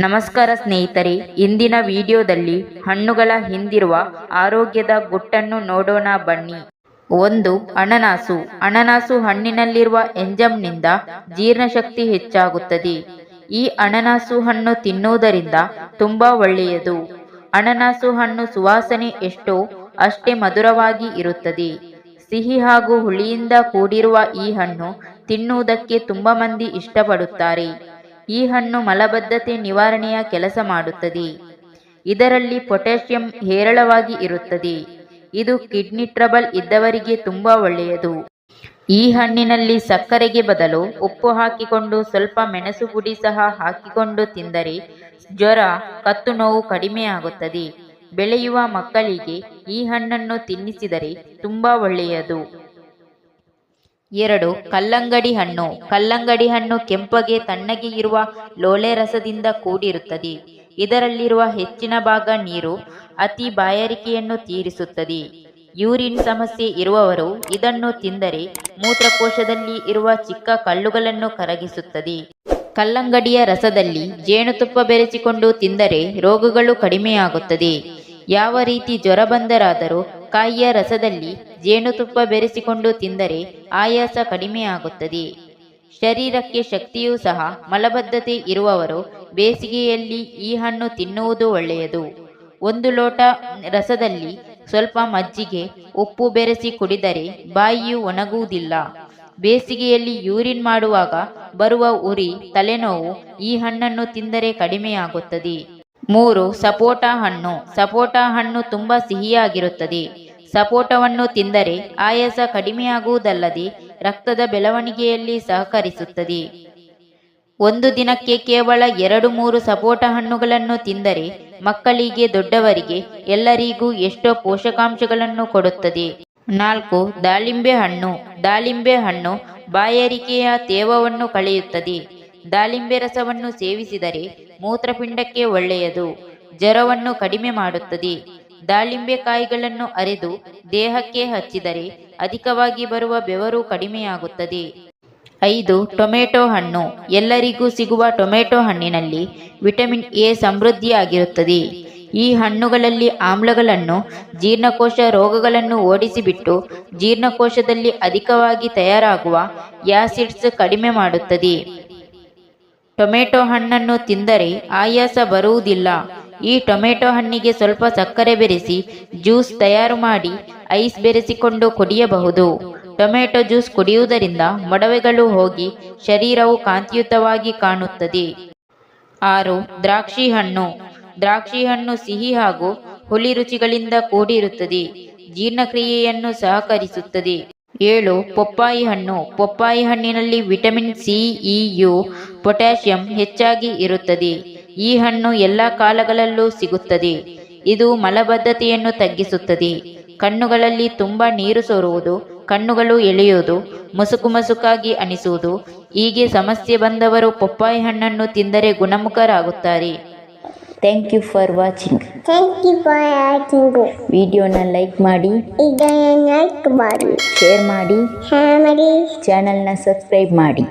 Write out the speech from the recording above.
ನಮಸ್ಕಾರ ಸ್ನೇಹಿತರೆ, ಇಂದಿನ ವಿಡಿಯೋದಲ್ಲಿ ಹಣ್ಣುಗಳ ಹಿಂದಿರುವ ಆರೋಗ್ಯದ ಗುಟ್ಟನ್ನು ನೋಡೋಣ ಬನ್ನಿ. 1. ಅನನಾಸು. ಅನನಾಸು ಹಣ್ಣಿನಲ್ಲಿರುವ ಎಂಜೈಮ್ನಿಂದ ಜೀರ್ಣಶಕ್ತಿ ಹೆಚ್ಚಾಗುತ್ತದೆ. ಈ ಅನನಾಸು ಹಣ್ಣು ತಿನ್ನುವುದರಿಂದ ತುಂಬಾ ಒಳ್ಳೆಯದು. ಅನನಾಸು ಹಣ್ಣು ಸುವಾಸನೆ ಎಷ್ಟೋ ಅಷ್ಟೇ ಮಧುರವಾಗಿ ಇರುತ್ತದೆ. ಸಿಹಿ ಹಾಗೂ ಹುಳಿಯಿಂದ ಕೂಡಿರುವ ಈ ಹಣ್ಣು ತಿನ್ನುವುದಕ್ಕೆ ತುಂಬಾ ಮಂದಿ ಇಷ್ಟಪಡುತ್ತಾರೆ. ಈ ಹಣ್ಣು ಮಲಬದ್ಧತೆ ನಿವಾರಣೆಯ ಕೆಲಸ ಮಾಡುತ್ತದೆ. ಇದರಲ್ಲಿ ಪೊಟ್ಯಾಷಿಯಂ ಹೇರಳವಾಗಿ ಇರುತ್ತದೆ. ಇದು ಕಿಡ್ನಿ ಟ್ರಬಲ್ ಇದ್ದವರಿಗೆ ತುಂಬಾ ಒಳ್ಳೆಯದು. ಈ ಹಣ್ಣಿನಲ್ಲಿ ಸಕ್ಕರೆಗೆ ಬದಲು ಉಪ್ಪು ಹಾಕಿಕೊಂಡು ಸ್ವಲ್ಪ ಮೆಣಸು ಪುಡಿ ಸಹ ಹಾಕಿಕೊಂಡು ತಿಂದರೆ ಜ್ವರ, ಕತ್ತು ನೋವು ಕಡಿಮೆಯಾಗುತ್ತದೆ. ಬೆಳೆಯುವ ಮಕ್ಕಳಿಗೆ ಈ ಹಣ್ಣನ್ನು ತಿನ್ನಿಸಿದರೆ ತುಂಬಾ ಒಳ್ಳೆಯದು. 2. ಕಲ್ಲಂಗಡಿ ಹಣ್ಣು. ಕಲ್ಲಂಗಡಿ ಹಣ್ಣು ಕೆಂಪಗೆ ತಣ್ಣಗೆ ಇರುವ ಲೋಳೆ ರಸದಿಂದ ಕೂಡಿರುತ್ತದೆ. ಇದರಲ್ಲಿರುವ ಹೆಚ್ಚಿನ ಭಾಗ ನೀರು ಅತಿ ಬಾಯಾರಿಕೆಯನ್ನು ತೀರಿಸುತ್ತದೆ. ಯೂರಿನ್ ಸಮಸ್ಯೆ ಇರುವವರು ಇದನ್ನು ತಿಂದರೆ ಮೂತ್ರಕೋಶದಲ್ಲಿ ಇರುವ ಚಿಕ್ಕ ಕಲ್ಲುಗಳನ್ನು ಕರಗಿಸುತ್ತದೆ. ಕಲ್ಲಂಗಡಿಯ ರಸದಲ್ಲಿ ಜೇನುತುಪ್ಪ ಬೆರೆಸಿಕೊಂಡು ತಿಂದರೆ ರೋಗಗಳು ಕಡಿಮೆಯಾಗುತ್ತದೆ. ಯಾವ ರೀತಿ ಜ್ವರ ಬಂದರಾದರೂ ಕಾಯಿಯ ರಸದಲ್ಲಿ ಜೇನುತುಪ್ಪ ಬೆರೆಸಿಕೊಂಡು ತಿಂದರೆ ಆಯಾಸ ಕಡಿಮೆಯಾಗುತ್ತದೆ. ಶರೀರಕ್ಕೆ ಶಕ್ತಿಯೂ ಸಹ. ಮಲಬದ್ಧತೆ ಇರುವವರು ಬೇಸಿಗೆಯಲ್ಲಿ ಈ ಹಣ್ಣು ತಿನ್ನುವುದು ಒಳ್ಳೆಯದು. 1 ಲೋಟ ರಸದಲ್ಲಿ ಸ್ವಲ್ಪ ಮಜ್ಜಿಗೆ, ಉಪ್ಪು ಬೆರೆಸಿ ಕುಡಿದರೆ ಬಾಯಿಯು ಒಣಗುವುದಿಲ್ಲ. ಬೇಸಿಗೆಯಲ್ಲಿ ಯೂರಿನ್ ಮಾಡುವಾಗ ಬರುವ ಉರಿ, ತಲೆನೋವು ಈ ಹಣ್ಣನ್ನು ತಿಂದರೆ ಕಡಿಮೆಯಾಗುತ್ತದೆ. 3. ಸಪೋಟ ಹಣ್ಣು. ಸಪೋಟ ಹಣ್ಣು ತುಂಬಾ ಸಿಹಿಯಾಗಿರುತ್ತದೆ. ಸಪೋಟವನ್ನು ತಿಂದರೆ ಆಯಾಸ ಕಡಿಮೆಯಾಗುವುದಲ್ಲದೆ ರಕ್ತದ ಬೆಳವಣಿಗೆಯಲ್ಲಿ ಸಹಕರಿಸುತ್ತದೆ. ಒಂದು ದಿನಕ್ಕೆ ಕೇವಲ 2-3 ಸಪೋಟ ಹಣ್ಣುಗಳನ್ನು ತಿಂದರೆ ಮಕ್ಕಳಿಗೆ, ದೊಡ್ಡವರಿಗೆ ಎಲ್ಲರಿಗೂ ಎಷ್ಟೋ ಪೋಷಕಾಂಶಗಳನ್ನು ಕೊಡುತ್ತದೆ. 4. ದಾಳಿಂಬೆ ಹಣ್ಣು. ದಾಳಿಂಬೆ ಹಣ್ಣು ಬಾಯಾರಿಕೆಯ ತೇವವನ್ನು ಕಳೆಯುತ್ತದೆ. ದಾಳಿಂಬೆ ರಸವನ್ನು ಸೇವಿಸಿದರೆ ಮೂತ್ರಪಿಂಡಕ್ಕೆ ಒಳ್ಳೆಯದು. ಜ್ವರವನ್ನು ಕಡಿಮೆ ಮಾಡುತ್ತದೆ. ದಾಳಿಂಬೆ ಕಾಯಿಗಳನ್ನು ಅರೆದು ದೇಹಕ್ಕೆ ಹಚ್ಚಿದರೆ ಅಧಿಕವಾಗಿ ಬರುವ ಬೆವರು ಕಡಿಮೆಯಾಗುತ್ತದೆ. 5. ಟೊಮೆಟೊ ಹಣ್ಣು. ಎಲ್ಲರಿಗೂ ಸಿಗುವ ಟೊಮೆಟೊ ಹಣ್ಣಿನಲ್ಲಿ ವಿಟಮಿನ್ ಎ ಸಮೃದ್ಧಿಯಾಗಿರುತ್ತದೆ. ಈ ಹಣ್ಣುಗಳಲ್ಲಿ ಆಮ್ಲಗಳನ್ನು, ಜೀರ್ಣಕೋಶ ರೋಗಗಳನ್ನು ಓಡಿಸಿಬಿಟ್ಟು ಜೀರ್ಣಕೋಶದಲ್ಲಿ ಅಧಿಕವಾಗಿ ತಯಾರಾಗುವ ಆಸಿಡ್ಸ್ ಕಡಿಮೆ ಮಾಡುತ್ತದೆ. ಟೊಮೆಟೊ ಹಣ್ಣನ್ನು ತಿಂದರೆ ಆಯಾಸ ಬರುವುದಿಲ್ಲ. ಈ ಟೊಮೆಟೊ ಹಣ್ಣಿಗೆ ಸ್ವಲ್ಪ ಸಕ್ಕರೆ ಬೆರೆಸಿ ಜ್ಯೂಸ್ ತಯಾರು ಮಾಡಿ ಐಸ್ ಬೆರೆಸಿಕೊಂಡು ಕುಡಿಯಬಹುದು. ಟೊಮೆಟೊ ಜ್ಯೂಸ್ ಕುಡಿಯುವುದರಿಂದ ಮೊಡವೆಗಳು ಹೋಗಿ ಶರೀರವು ಕಾಂತಿಯುತವಾಗಿ ಕಾಣುತ್ತದೆ. 6. ದ್ರಾಕ್ಷಿ ಹಣ್ಣು. ದ್ರಾಕ್ಷಿ ಹಣ್ಣು ಸಿಹಿ ಹಾಗೂ ಹುಳಿ ರುಚಿಗಳಿಂದ ಕೂಡಿರುತ್ತದೆ. ಜೀರ್ಣಕ್ರಿಯೆಯನ್ನು ಸಹಕರಿಸುತ್ತದೆ. 7. ಪಪ್ಪಾಯಿ ಹಣ್ಣು. ಪಪ್ಪಾಯಿ ಹಣ್ಣಿನಲ್ಲಿ vitamin C, E, U, potassium ಹೆಚ್ಚಾಗಿ ಇರುತ್ತದೆ. ಈ ಹಣ್ಣು ಎಲ್ಲ ಕಾಲಗಳಲ್ಲೂ ಸಿಗುತ್ತದೆ. ಇದು ಮಲಬದ್ಧತೆಯನ್ನು ತಗ್ಗಿಸುತ್ತದೆ. ಕಣ್ಣುಗಳಲ್ಲಿ ತುಂಬಾ ನೀರು ಸೋರುವುದು, ಕಣ್ಣುಗಳು ಎಳೆಯುವುದು, ಮಸುಕಾಗಿ ಅನಿಸುವುದು ಹೀಗೆ ಸಮಸ್ಯೆ ಬಂದವರು ಪಪ್ಪಾಯಿ ಹಣ್ಣನ್ನು ತಿಂದರೆ ಗುಣಮುಖರಾಗುತ್ತಾರೆ. Thank you for watching. ವಿಡಿಯೋನ ಲೈಕ್ ಮಾಡಿ, ಶೇರ್ ಮಾಡಿ, ಚಾನಲ್ನ ಸಬ್ಸ್ಕ್ರೈಬ್ ಮಾಡಿ.